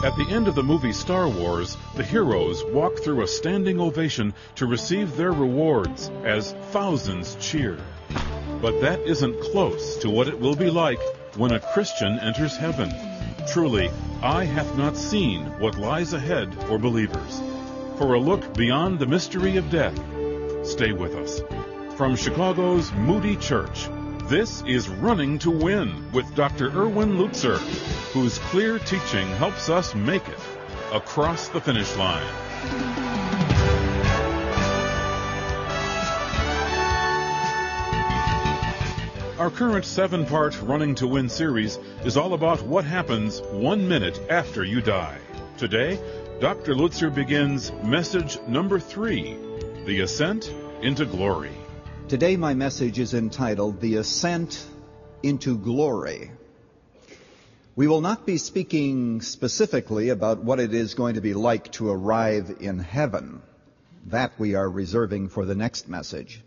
At the end of the movie Star Wars, the heroes walk through a standing ovation to receive their rewards as thousands cheer. But that isn't close to what it will be like when a Christian enters heaven. Truly, eye hath not seen what lies ahead for believers. For a look beyond the mystery of death, stay with us. From Chicago's Moody Church, this is Running to Win with Dr. Erwin Lutzer, whose clear teaching helps us make it across the finish line. Our current 7-part Running to Win series is all about what happens 1 minute after you die. Today, Dr. Lutzer begins message number 3, The Ascent into Glory. Today my message is entitled, The Ascent into Glory. We will not be speaking specifically about what it is going to be like to arrive in heaven. That we are reserving for the next message.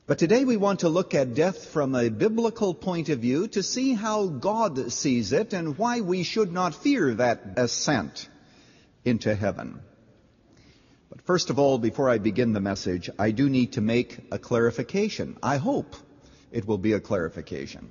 But today we want to look at death from a biblical point of view to see how God sees it and why we should not fear that ascent into heaven. But first of all, before I begin the message, I do need to make a clarification. I hope it will be a clarification.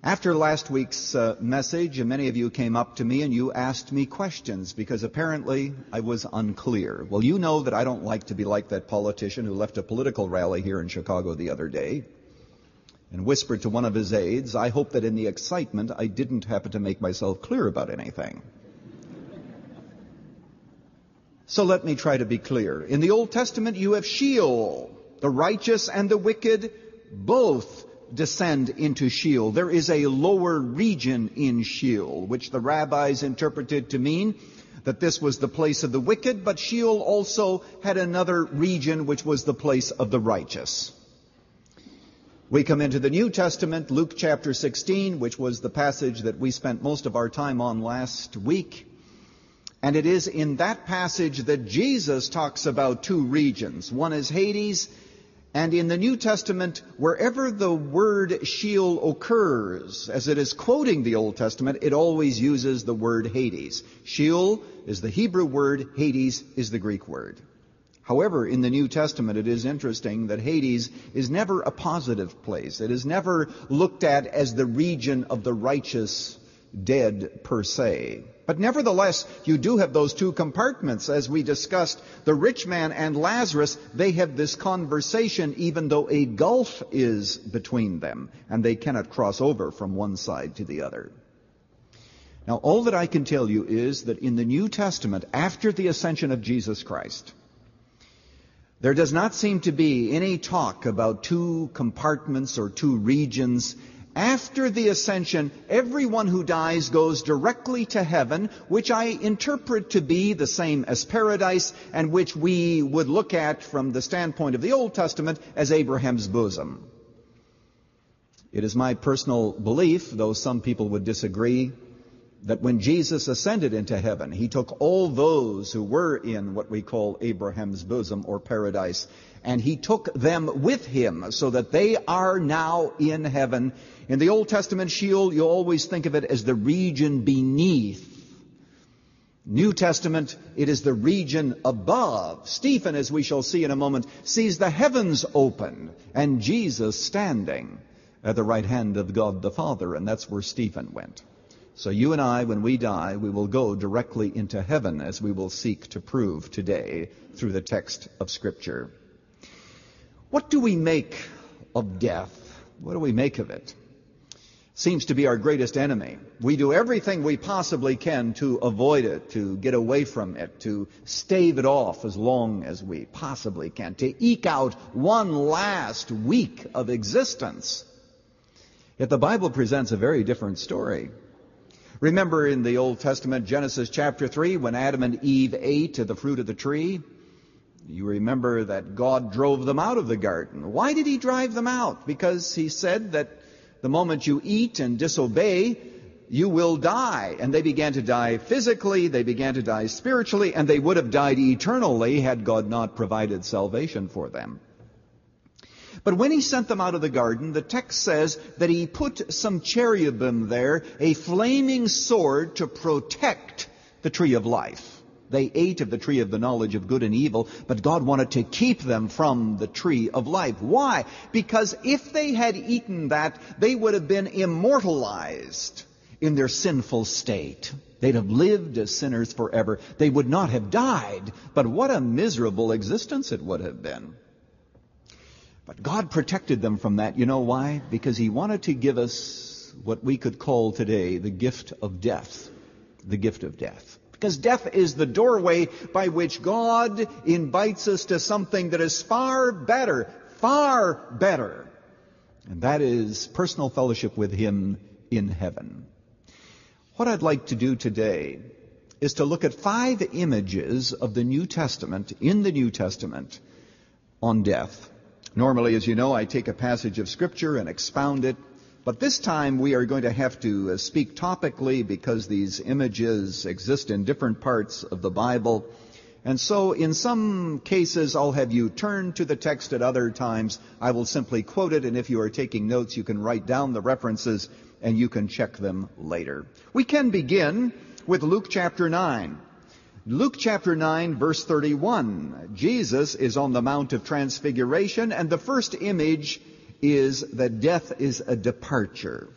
After last week's message, many of you came up to me and you asked me questions because apparently I was unclear. Well, you know that I don't like to be like that politician who left a political rally here in Chicago the other day and whispered to one of his aides, I hope that in the excitement I didn't happen to make myself clear about anything. So let me try to be clear. In the Old Testament, you have Sheol. The righteous and the wicked both descend into Sheol. There is a lower region in Sheol, which the rabbis interpreted to mean that this was the place of the wicked, but Sheol also had another region which was the place of the righteous. We come into the New Testament, Luke chapter 16, which was the passage that we spent most of our time on last week. And it is in that passage that Jesus talks about two regions. One is Hades, and in the New Testament, wherever the word Sheol occurs, as it is quoting the Old Testament, it always uses the word Hades. Sheol is the Hebrew word, Hades is the Greek word. However, in the New Testament, it is interesting that Hades is never a positive place. It is never looked at as the region of the righteous dead per se. But nevertheless, you do have those two compartments. As we discussed, the rich man and Lazarus, they have this conversation even though a gulf is between them, and they cannot cross over from one side to the other. Now, all that I can tell you is that in the New Testament, after the ascension of Jesus Christ, there does not seem to be any talk about two compartments or two regions. After the ascension, everyone who dies goes directly to heaven, which I interpret to be the same as paradise, and which we would look at from the standpoint of the Old Testament as Abraham's bosom. It is my personal belief, though some people would disagree, that when Jesus ascended into heaven, he took all those who were in what we call Abraham's bosom or paradise, and he took them with him so that they are now in heaven. In the Old Testament, Sheol, you always think of it as the region beneath. New Testament, it is the region above. Stephen, as we shall see in a moment, sees the heavens open and Jesus standing at the right hand of God the Father, and that's where Stephen went. So you and I, when we die, we will go directly into heaven, as we will seek to prove today through the text of Scripture. What do we make of death? What do we make of it? Seems to be our greatest enemy. We do everything we possibly can to avoid it, to get away from it, to stave it off as long as we possibly can, to eke out one last week of existence. Yet the Bible presents a very different story. Remember in the Old Testament, Genesis chapter 3, when Adam and Eve ate of the fruit of the tree, you remember that God drove them out of the garden. Why did he drive them out? Because he said that the moment you eat and disobey, you will die. And they began to die physically, they began to die spiritually, and they would have died eternally had God not provided salvation for them. But when he sent them out of the garden, the text says that he put some cherubim there, a flaming sword to protect the tree of life. They ate of the tree of the knowledge of good and evil, but God wanted to keep them from the tree of life. Why? Because if they had eaten that, they would have been immortalized in their sinful state. They'd have lived as sinners forever. They would not have died, but what a miserable existence it would have been. But God protected them from that. You know why? Because he wanted to give us what we could call today the gift of death. The gift of death. Because death is the doorway by which God invites us to something that is far better. And that is personal fellowship with him in heaven. What I'd like to do today is to look at 5 images of the New Testament, in the New Testament, on death. Normally, as you know, I take a passage of Scripture and expound it. But this time we are going to have to speak topically because these images exist in different parts of the Bible. And so in some cases I'll have you turn to the text. At other times I will simply quote it. And if you are taking notes, you can write down the references and you can check them later. We can begin with Luke chapter 9. Luke chapter 9, verse 31. Jesus is on the Mount of Transfiguration, and the first image is that death is a departure.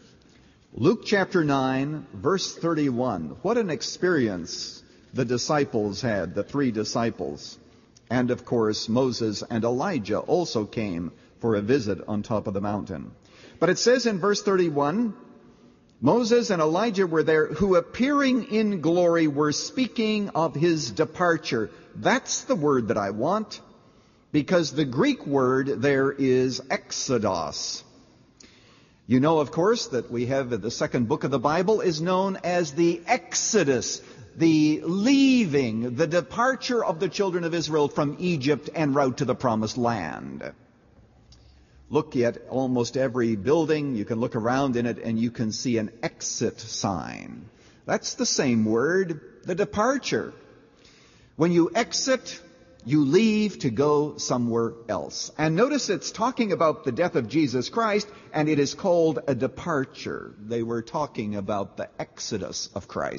Luke chapter 9, verse 31. What an experience the disciples had, the 3 disciples. And of course, Moses and Elijah also came for a visit on top of the mountain. But it says in verse 31, Moses and Elijah were there, who appearing in glory were speaking of his departure. That's the word that I want, because the Greek word there is exodos. You know, of course, that we have the second book of the Bible is known as the Exodus, the leaving, the departure of the children of Israel from Egypt en route to the promised land. Look at almost every building. You can look around in it and you can see an exit sign. That's the same word, the departure. When you exit, you leave to go somewhere else. And notice it's talking about the death of Jesus Christ, and it is called a departure. They were talking about the exodus of Christ.